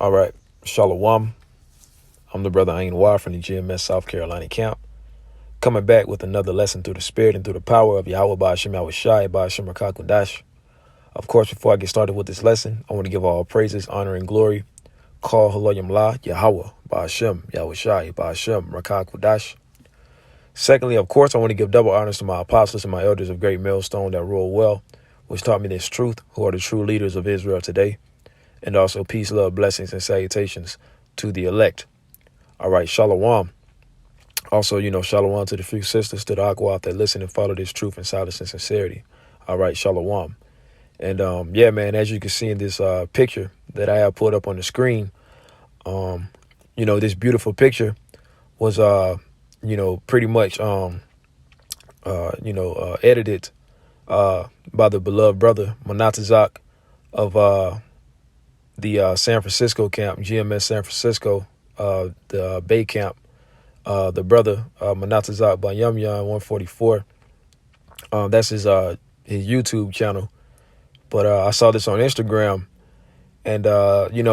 All right. Shalom. I'm the brother YAHAWAH from the GMS South Carolina camp. Coming back with another lesson through the spirit and through the power of YAHAWAH, BAHASHAM, YAHAWASHI, BAHASHAM, RACHAA, QADASH. Of course, before I get started with this lesson, I want to give all praises, honor, and glory. Call HALAL, YAHAWAH, BAHASHAM, YAHAWASHI, BAHASHAM, RACHAA, QADASH. Secondly, of course, I want to give double honors to my apostles and my elders of great millstone that rule well, which taught me this truth, who are the true leaders of Israel today. And also peace, love, blessings, and salutations to the elect. All right, shalom. Also, shalom to the few sisters, to the Aqua that listen and follow this truth in silence and sincerity. All right, shalom. And yeah, man, as you can see in this picture that I have put up on the screen, this beautiful picture was, pretty much, edited by the beloved brother Manatazak of the San Francisco camp, GMS San Francisco, the Bay camp, the brother Manatazak Banyamyan 144. That's his YouTube channel. But I saw this on Instagram, and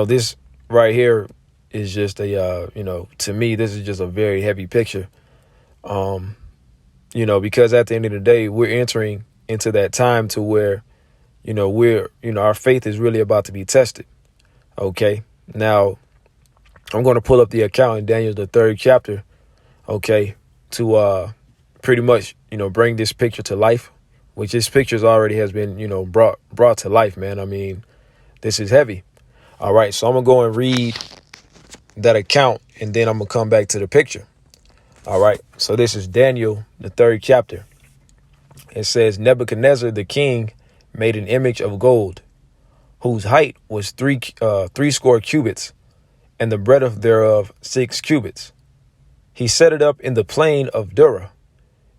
this right here is just a to me this is just a very heavy picture. Because at the end of the day, we're entering into that time to where our faith is really about to be tested. Okay, now I'm going to pull up the account in Daniel, the 3rd chapter, okay, to pretty much, bring this picture to life, which this picture already has been, brought to life, man. I mean, this is heavy. All right, so I'm going to go and read that account, and then I'm going to come back to the picture. All right, so this is Daniel, the 3rd chapter. It says, Nebuchadnezzar the king made an image of gold, whose height was threescore cubits, and the breadth thereof 6 cubits. He set it up in the plain of Dura,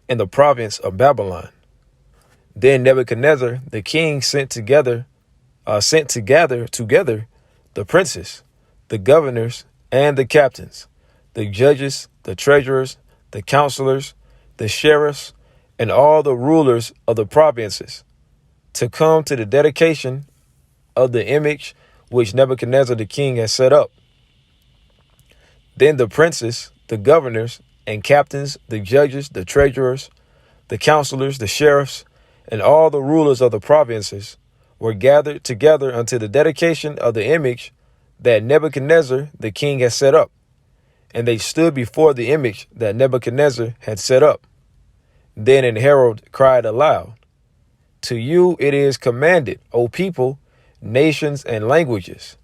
in the province of Babylon. Then Nebuchadnezzar the king sent to gather together the princes, the governors, and the captains, the judges, the treasurers, the counselors, the sheriffs, and all the rulers of the provinces, to come to the dedication of the image which Nebuchadnezzar the king has set up. Then the princes, the governors, and captains, the judges, the treasurers, the counselors, the sheriffs, and all the rulers of the provinces were gathered together unto the dedication of the image that Nebuchadnezzar the king had set up. And they stood before the image that Nebuchadnezzar had set up. Then an herald cried aloud, To you it is commanded, O people, nations, and languages,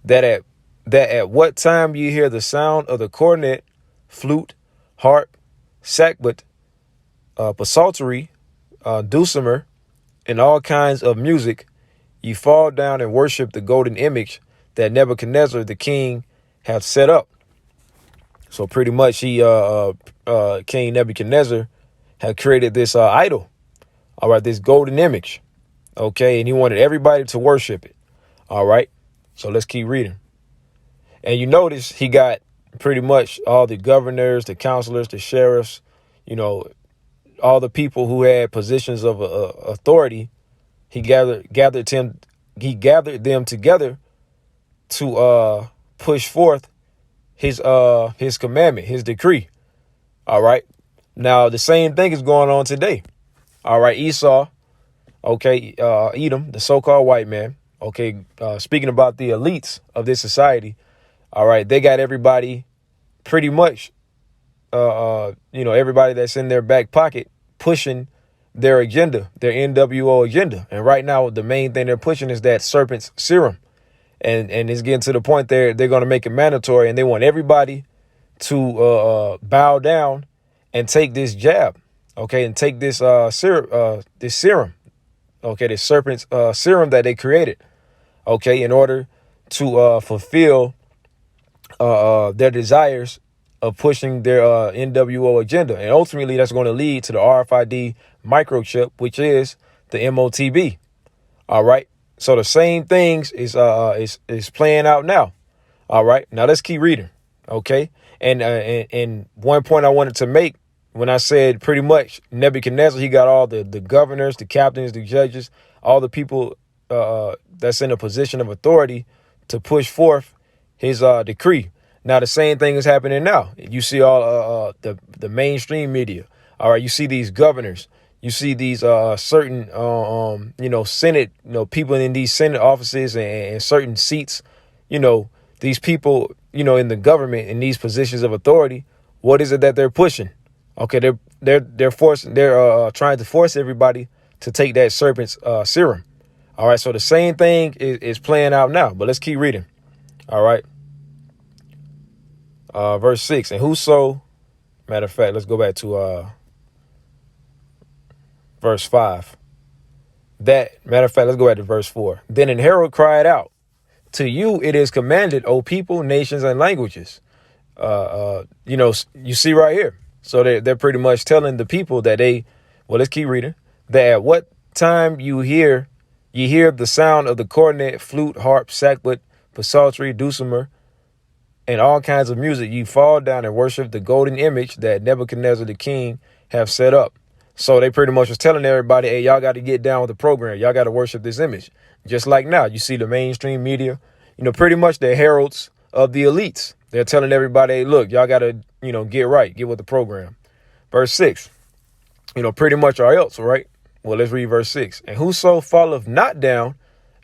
that at what time you hear the sound of the cornet, flute, harp, sackbut, psaltery, dulcimer, and all kinds of music, you fall down and worship the golden image that Nebuchadnezzar the king hath set up. So pretty much King Nebuchadnezzar had created this idol, all right, this golden image, okay, and he wanted everybody to worship it, all right. So let's keep reading. And you notice he got pretty much all the governors, the counselors, the sheriffs, all the people who had positions of authority. He gathered them together to push forth his commandment, his decree. All right. Now, the same thing is going on today. All right. Esau. OK, Edom, the so-called white man. OK, speaking about the elites of this society. All right. They got everybody pretty much, everybody that's in their back pocket pushing their agenda, their NWO agenda. And right now, the main thing they're pushing is that serpent's serum. And it's getting to the point they're going to make it mandatory, and they want everybody to bow down and take this jab, okay, and take this serum, okay, this serpent's serum that they created, okay, in order to fulfill their desires of pushing their NWO agenda. And ultimately, that's going to lead to the RFID microchip, which is the MOTB. All right. So the same things is playing out now. All right. Now let's keep reading. OK. And one point I wanted to make when I said pretty much Nebuchadnezzar, he got all the governors, the captains, the judges, all the people that's in a position of authority to push forth his decree. Now the same thing is happening now. You see all the mainstream media. All right, you see these governors. You see these certain Senate, people in these Senate offices and certain seats. These people, in the government in these positions of authority. What is it that they're pushing? Okay, they're trying to force everybody to take that serpent's serum. All right, so the same thing is playing out now. But let's keep reading. All right. Verse 6. And whoso, matter of fact, let's go back to verse 5. Let's go back to verse 4. Then an herald cried out, to you it is commanded, O people, nations, and languages. You see right here. So they're pretty much telling the people that let's keep reading. That at what time you hear the sound of the cornet, flute, harp, sackbut, psaltery, dulcimer, and all kinds of music, you fall down and worship the golden image that Nebuchadnezzar the king have set up. So they pretty much was telling everybody, hey, y'all got to get down with the program. Y'all got to worship this image. Just like now, you see the mainstream media, pretty much they're heralds of the elites. They're telling everybody, hey, look, y'all got to, get right, get with the program. Verse 6, pretty much or else, right? Well, let's read verse 6. And whoso falleth not down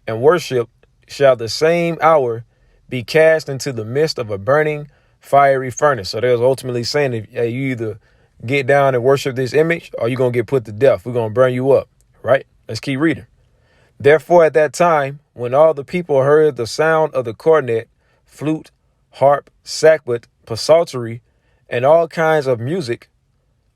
and worship shall the same hour be cast into the midst of a burning fiery furnace. So there's ultimately saying, if you either get down and worship this image or you're going to get put to death. We're going to burn you up, right? Let's keep reading. Therefore, at that time, when all the people heard the sound of the cornet, flute, harp, sackbut, psaltery, and all kinds of music,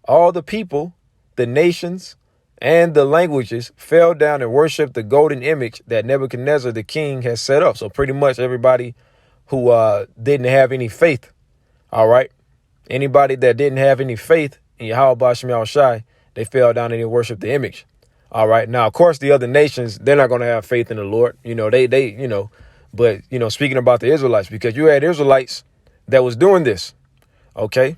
all the people, the nations, and the languages fell down and worshiped the golden image that Nebuchadnezzar the king has set up. So pretty much everybody who didn't have any faith, all right? Anybody that didn't have any faith in YAHAWASHI, they fell down and they worshiped the image. All right. Now, of course, the other nations, they're not going to have faith in the Lord. But, speaking about the Israelites, because you had Israelites that was doing this. OK.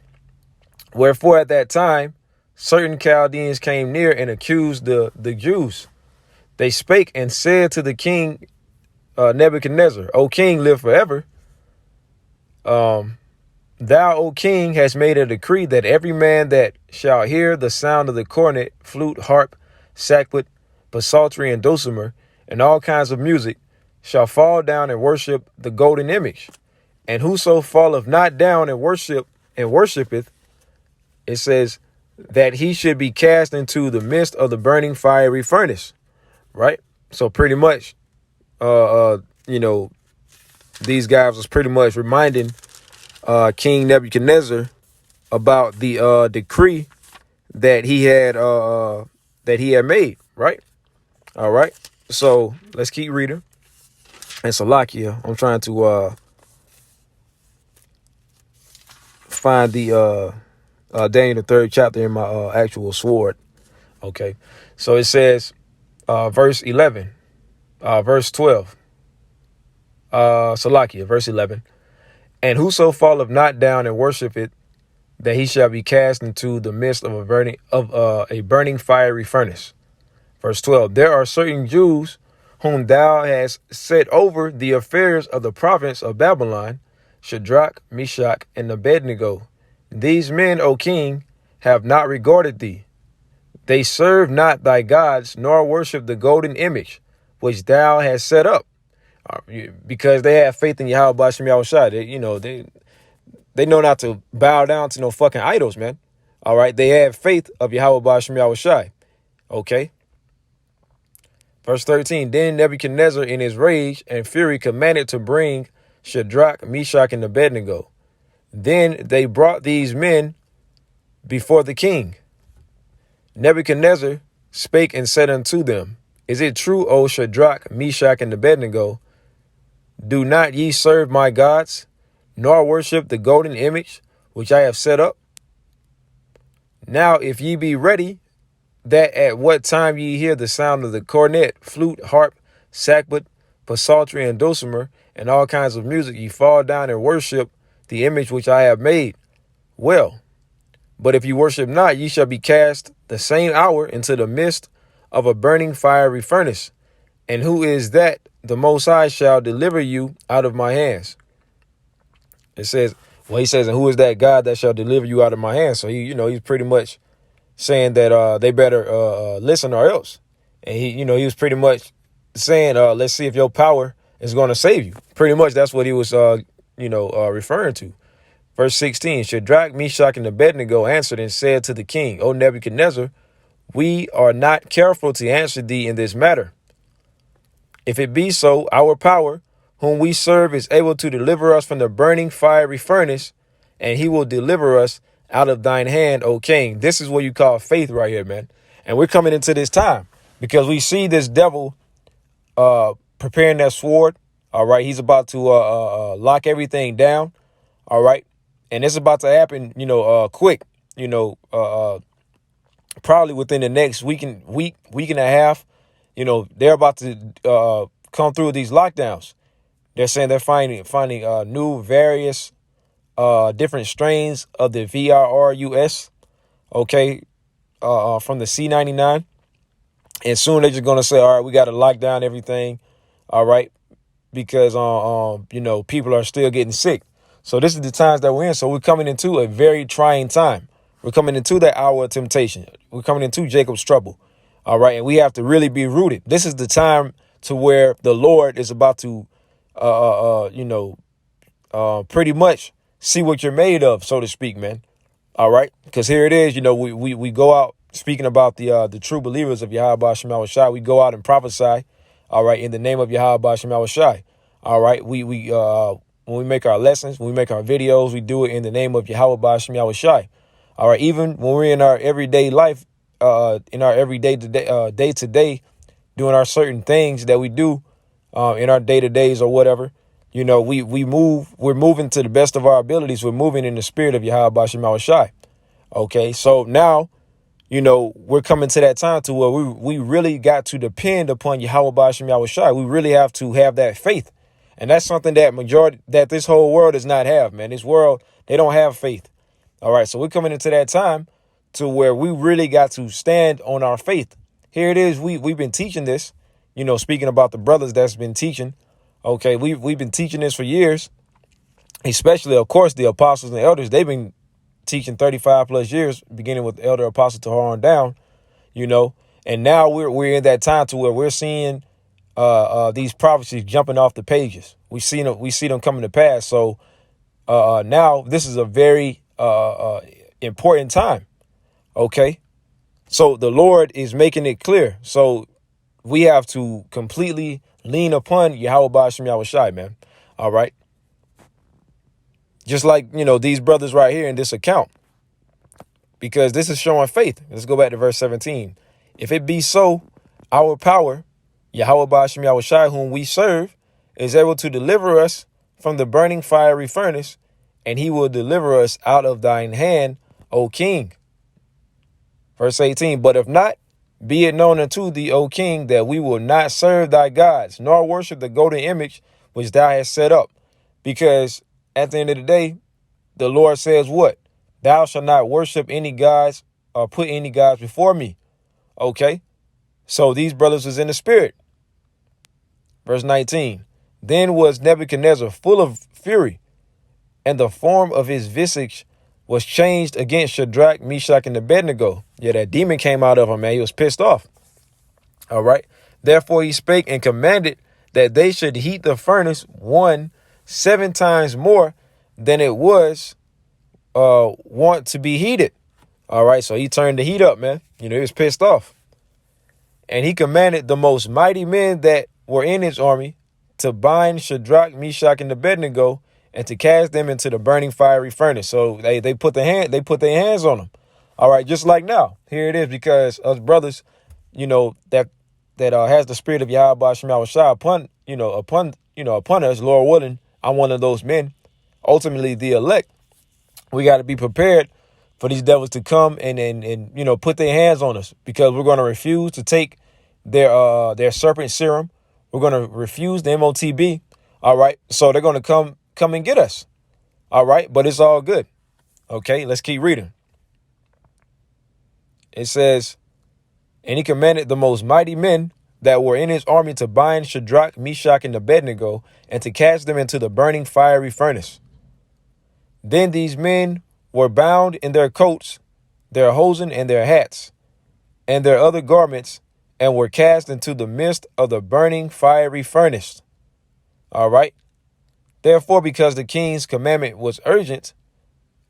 Wherefore, at that time, certain Chaldeans came near and accused the Jews. They spake and said to the king Nebuchadnezzar, O king, live forever. Thou, O king, hast made a decree that every man that shall hear the sound of the cornet, flute, harp, sackbut, psaltery, and dulcimer, and all kinds of music, shall fall down and worship the golden image. And whoso falleth not down and worshipeth, it says that he should be cast into the midst of the burning fiery furnace. Right? So pretty much, these guys was pretty much reminding King Nebuchadnezzar about the decree that he had made, right? All right. So let's keep reading. And Salakia, I'm trying to find the Daniel the 3rd chapter in my actual sword. Okay. So it says verse 11, verse 12. Salakia, verse 11. And whoso falleth not down and worship it, that he shall be cast into the midst of a burning fiery furnace. Verse 12. There are certain Jews whom thou hast set over the affairs of the province of Babylon, Shadrach, Meshach, and Abednego. These men, O king, have not regarded thee. They serve not thy gods, nor worship the golden image which thou hast set up. Because they have faith in YAHAWASHI. They know not to bow down to no fucking idols, man. All right. They have faith of YAHAWASHI. Okay. Verse 13. Then Nebuchadnezzar in his rage and fury commanded to bring Shadrach, Meshach, and Abednego. Then they brought these men before the king. Nebuchadnezzar spake and said unto them, Is it true, O Shadrach, Meshach, and Abednego? Do not ye serve my gods, nor worship the golden image which I have set up? Now, if ye be ready, that at what time ye hear the sound of the cornet, flute, harp, sackbut, psaltery, and dulcimer, and all kinds of music, ye fall down and worship the image which I have made. Well, but if you worship not, ye shall be cast the same hour into the midst of a burning fiery furnace. And who is that the Most High shall deliver you out of my hands? It says, well, he says, and who is that God that shall deliver you out of my hand? So he's pretty much saying that they better listen or else. And he was pretty much saying, let's see if your power is going to save you. Pretty much that's what he was, referring to. Verse 16, Shadrach, Meshach, and Abednego answered and said to the king, O Nebuchadnezzar, we are not careful to answer thee in this matter. If it be so, our power, whom we serve, is able to deliver us from the burning fiery furnace, and he will deliver us out of thine hand, O king. This is what you call faith right here, man. And we're coming into this time because we see this devil preparing that sword. All right. He's about to lock everything down. All right. And it's about to happen, quick, probably within the next week and a half. They're about to come through these lockdowns. They're saying they're finding new various different strains of the VRRUS, okay, from the C99. And soon they're just going to say, all right, we got to lock down everything, all right, because, people are still getting sick. So this is the times that we're in. So we're coming into a very trying time. We're coming into that hour of temptation. We're coming into Jacob's trouble, all right, and we have to really be rooted. This is the time to where the Lord is about to, pretty much see what you're made of, so to speak, man. All right. Because here it is. We go out speaking about the true believers of YAHAWASHI. We go out and prophesy. All right. In the name of YAHAWASHI. All right. We when we make our lessons, when we make our videos, we do it in the name of YAHAWASHI. All right. Even when we're in our everyday life, in our everyday day to day, doing our certain things that we do in our day to days or whatever. We're moving to the best of our abilities. We're moving in the spirit of YAHAWASHI. Okay, so now, we're coming to that time to where we really got to depend upon YAHAWASHI. We really have to have that faith. And that's something that this whole world does not have, man. This world, they don't have faith. All right, so we're coming into that time to where we really got to stand on our faith. Here it is. We've been teaching this, speaking about the brothers that's been teaching. Okay, we've been teaching this for years, especially, of course, the apostles and the elders. They've been teaching 35 plus years, beginning with Elder Apostle Tahar on down, and now we're in that time to where we're seeing these prophecies jumping off the pages. We see them coming to pass. So now this is a very important time. OK, so the Lord is making it clear. So we have to completely lean upon YAHAWASHI, man. All right. Just like, these brothers right here in this account, because this is showing faith. Let's go back to verse 17. If it be so, our power, YAHAWASHI, whom we serve, is able to deliver us from the burning fiery furnace, and he will deliver us out of thine hand, O king. Verse 18. But if not, be it known unto thee, O king, that we will not serve thy gods, nor worship the golden image which thou hast set up. Because at the end of the day, the Lord says what? Thou shalt not worship any gods or put any gods before me. Okay. So these brothers was in the spirit. Verse 19. Then was Nebuchadnezzar full of fury, and the form of his visage was changed against Shadrach, Meshach, and Abednego. Yeah, that demon came out of him, man. He was pissed off. All right. Therefore he spake and commanded that they should heat the furnace 7 times more than it was want to be heated. All right. So he turned the heat up, man. He was pissed off. And he commanded the most mighty men that were in his army to bind Shadrach, Meshach, and Abednego, and to cast them into the burning fiery furnace. So they put their hands on them. All right, just like now. Here it is, because us brothers, that has the spirit of YAHAWASHI upon us, Lord willing. I'm one of those men, ultimately the elect. We got to be prepared for these devils to come and put their hands on us, because we're going to refuse to take their serpent serum. We're going to refuse the MOTB. All right. So they're going to come and get us. All right. But it's all good. OK, let's keep reading. It says, and he commanded the most mighty men that were in his army to bind Shadrach, Meshach, and Abednego, and to cast them into the burning fiery furnace. Then these men were bound in their coats, their hosen, and their hats, and their other garments, and were cast into the midst of the burning fiery furnace. All right. Therefore, because the king's commandment was urgent,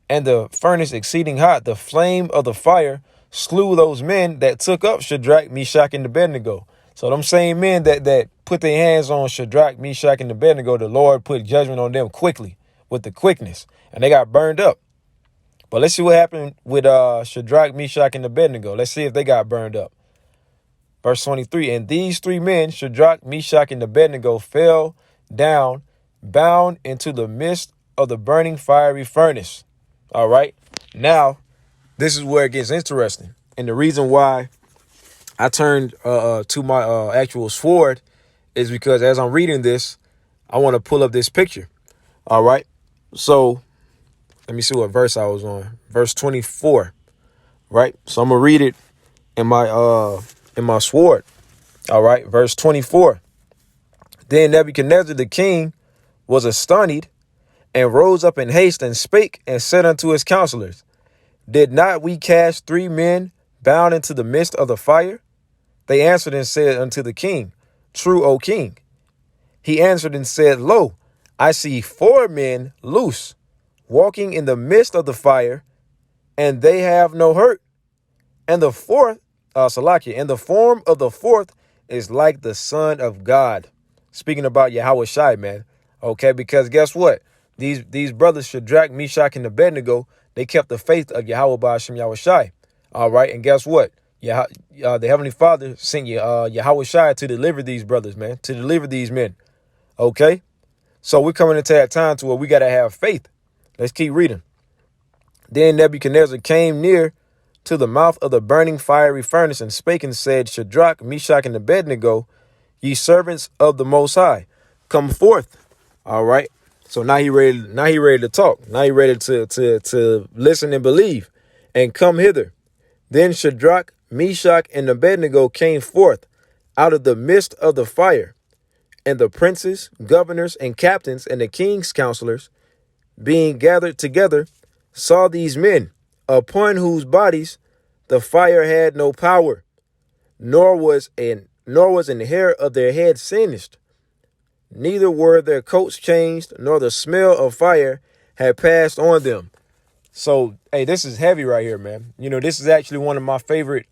and the furnace exceeding hot, the flame of the fire slew those men that took up Shadrach, Meshach, and Abednego. So them same men that put their hands on Shadrach, Meshach, and Abednego, the Lord put judgment on them quickly, with the quickness, and they got burned up. But let's see what happened with Shadrach, Meshach, and Abednego. Let's see if they got burned up. Verse 23, and these three men, Shadrach, Meshach, and Abednego, fell down, bound into the midst of the burning fiery furnace. All right. Now, this is where it gets interesting. And the reason why I turned to my actual sword is because as I'm reading this, I want to pull up this picture. All right. So let me see what verse I was on. Verse 24. Right. So I'm going to read it in my sword. All right. Verse 24. Then Nebuchadnezzar the king was astonished and rose up in haste and spake and said unto his counselors, did not we cast three men bound into the midst of the fire? They answered and said unto the king, true, O king. He answered and said, lo, I see four men loose, walking in the midst of the fire, and they have no hurt. And the fourth, Salakia, and the form of the fourth is like the Son of God. Speaking about YAHAWASHI, man. Okay, because guess what? These brothers, Shadrach, Meshach, and Abednego, they kept the faith of Yahweh BAHASHAM YAHWASHI. All right, and guess what? The Heavenly Father sent YAHAWASHI to deliver these brothers, man, to deliver these men. Okay, so we're coming into that time to where we got to have faith. Let's keep reading. Then Nebuchadnezzar came near to the mouth of the burning fiery furnace and spake and said, Shadrach, Meshach, and Abednego, ye servants of the Most High, come forth. All right. So now he ready to talk. Now he ready to listen and believe and come hither. Then Shadrach, Meshach, and Abednego came forth out of the midst of the fire, and the princes, governors, and captains, and the king's counselors, being gathered together, saw these men, upon whose bodies the fire had no power, nor was an hair of their head singed. Neither were their coats changed, nor the smell of fire had passed on them. So, hey, this is heavy right here, man. You know, this is actually one of my favorite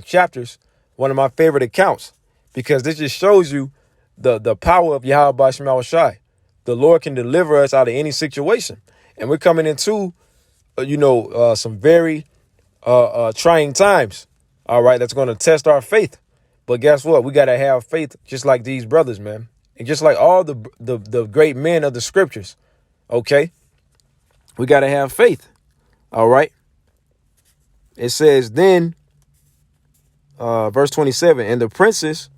chapters, one of my favorite accounts, because this just shows you the power of Yahweh BAHASHAM YAHWASHI. The Lord can deliver us out of any situation. And we're coming into, some very trying times. All right, that's going to test our faith. But guess what? We got to have faith just like these brothers, man. And just like all the great men of the scriptures, okay, we got to have faith. All right. It says then, verse 27, and the princes,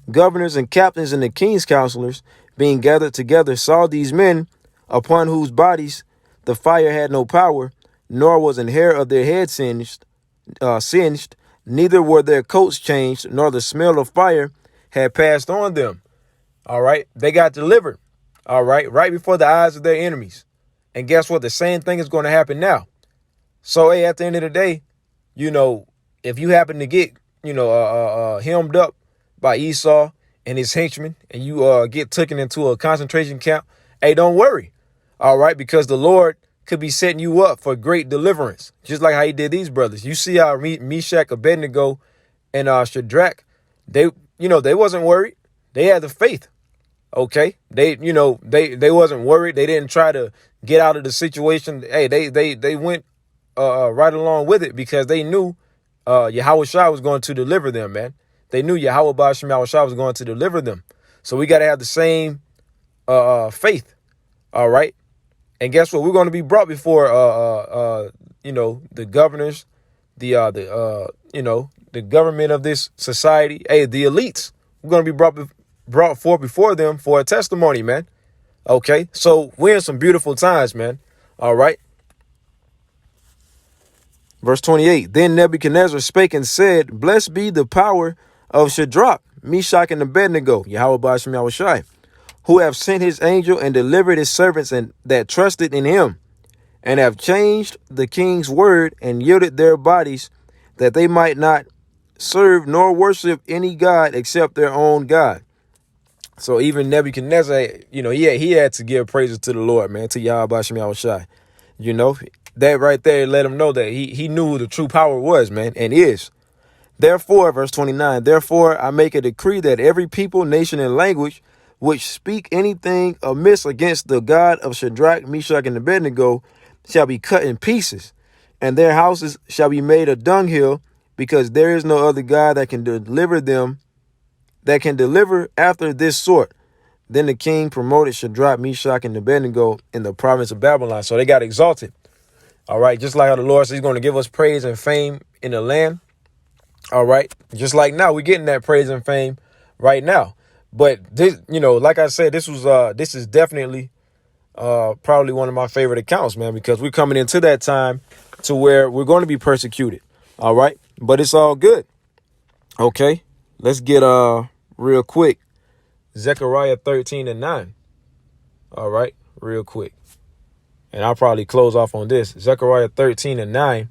governors, and captains, and the king's counselors, being gathered together, saw these men, upon whose bodies the fire had no power, nor was an hair of their head singed, neither were their coats changed, nor the smell of fire had passed on them. All right. They got delivered. All right before the eyes of their enemies. And guess what? The same thing is going to happen now. So, hey, at the end of the day, if you happen to get, hemmed up by Esau and his henchmen, and you get taken into a concentration camp, hey, don't worry. All right. Because the Lord could be setting you up for great deliverance, just like how he did these brothers. You see how Meshach, Abednego, and Shadrach, they wasn't worried. They had the faith. OK, they wasn't worried. They didn't try to get out of the situation. Hey, they went right along with it because they knew YAHWASHI was going to deliver them, man. They knew Yahweh BAHASHAM YAHWASHI was going to deliver them. So we got to have the same faith. All right. And guess what? We're going to be brought before, the governors, the government of this society. Hey, the elites. We're going to be brought forth before them for a testimony, man. Okay, so we're in some beautiful times, man. All right. Verse 28, then Nebuchadnezzar spake and said, blessed be the power of Shadrach, Meshach, and Abednego, Yahweh BAHASHAM YAHWASHI, who have sent his angel and delivered his servants and that trusted in him, and have changed the king's word and yielded their bodies that they might not serve nor worship any God except their own God. So even Nebuchadnezzar, he had to give praises to the Lord, man, to YAHAWASHI. That right there let him know that he knew who the true power was, man, and is. Therefore, verse 29, therefore I make a decree that every people, nation, and language which speak anything amiss against the God of Shadrach, Meshach, and Abednego shall be cut in pieces, and their houses shall be made a dunghill, because there is no other God that can deliver after this sort. Then the king promoted Shadrach, Meshach, and Abednego in the province of Babylon. So they got exalted. All right. Just like how the Lord says he's going to give us praise and fame in the land. All right. Just like now, we're getting that praise and fame right now. But this, like I said, this is definitely probably one of my favorite accounts, man, because we're coming into that time to where we're going to be persecuted. All right. But it's all good. OK, let's get real quick. Zechariah 13:9. All right. Real quick. And I'll probably close off on this. Zechariah 13:9.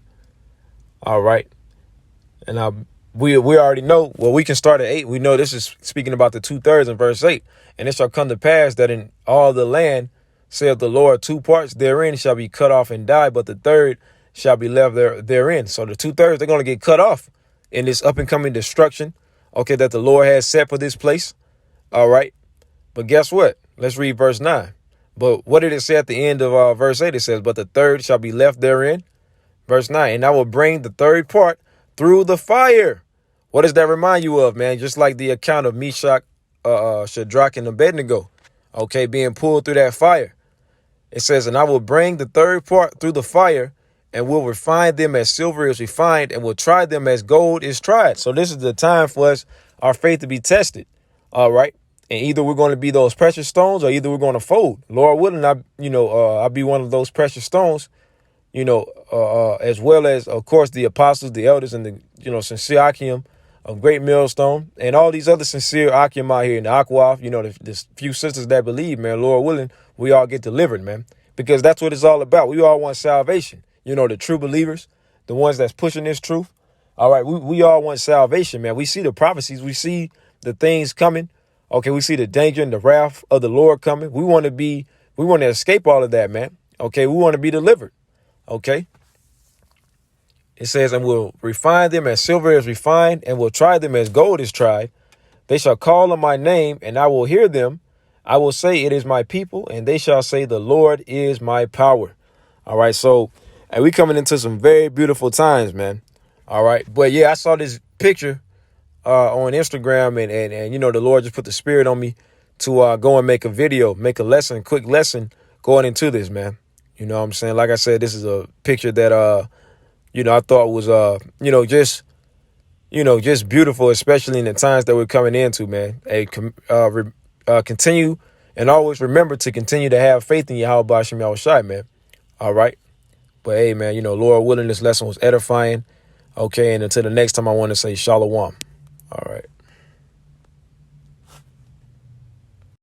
All right. And we already know, well, we can start at 8. We know this is speaking about the 2/3 in verse 8. And it shall come to pass that in all the land, saith the Lord, 2 parts therein shall be cut off and die, but the third shall be left therein. So the 2/3, they're going to get cut off in this up and coming destruction, okay, that the Lord has set for this place. All right. But guess what? Let's read verse 9. But what did it say at the end of verse 8? It says, but the third shall be left therein. Verse 9, and I will bring the third part through the fire. What does that remind you of, man? Just like the account of Meshach, Shadrach, and Abednego, okay, being pulled through that fire. It says, and I will bring the third part through the fire, and will refine them as silver is refined, and will try them as gold is tried. So this is the time for us, our faith, to be tested. All right. And either we're going to be those precious stones, or either we're going to fold. Lord willing, I'll be one of those precious stones, as well as, of course, the apostles, the elders, and the, sincere Akim of Great Millstone, and all these other sincere Akim out here in the Aquaf, the few sisters that believe, man. Lord willing, we all get delivered, man, because that's what it's all about. We all want salvation. The true believers, the ones that's pushing this truth. All right. We all want salvation, man. We see the prophecies. We see the things coming. Okay. We see the danger and the wrath of the Lord coming. We want to escape all of that, man. Okay. We want to be delivered. Okay. It says, and will refine them as silver is refined, and will try them as gold is tried. They shall call on my name, and I will hear them. I will say, it is my people, and they shall say, the Lord is my power. All right. So, and we coming into some very beautiful times, man. All right. But yeah, I saw this picture on Instagram, and the Lord just put the spirit on me to go and make a video, make a quick lesson going into this, man. You know what I'm saying? Like I said, this is a picture that, I thought was, just beautiful, especially in the times that we're coming into, man. Continue and always remember to continue to have faith in YAHAWASHI, man. All right. But hey, man, Lord willing, this lesson was edifying. Okay. And until the next time, I want to say shalom. All right.